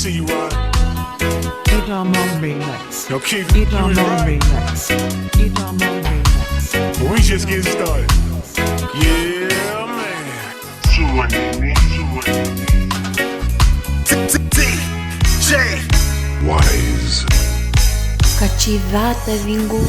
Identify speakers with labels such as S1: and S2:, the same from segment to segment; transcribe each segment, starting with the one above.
S1: see you, Ryan.
S2: Eat on my remix.
S1: Yo, Keith,
S2: Eat
S1: you
S2: on
S1: was
S2: my
S1: right.
S2: remix. Eat on my remix.
S1: But we just getting started. Yeah, man. DJ Wise.
S3: Cativata Vingu.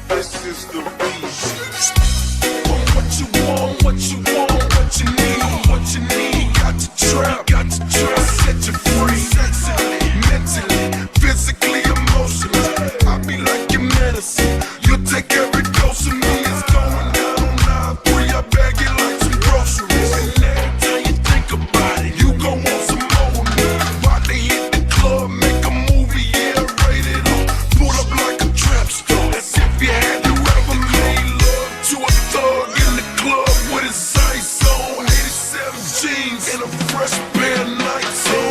S1: This is the beast. What you want, what you want, what you need, got to trap, set you free, sexually, mentally, physically, emotionally. I be like your medicine, you take every dose of me. It's going down on I-3, I bag it like some groceries. And every time you think about it, you gon' want some more of me. About to hit the club, make a movie, yeah, rated R. Pull up like a trap star, as if you had to ever made love to a thug in the club with his ice on. 87 jeans and a fresh pair of Nikes on.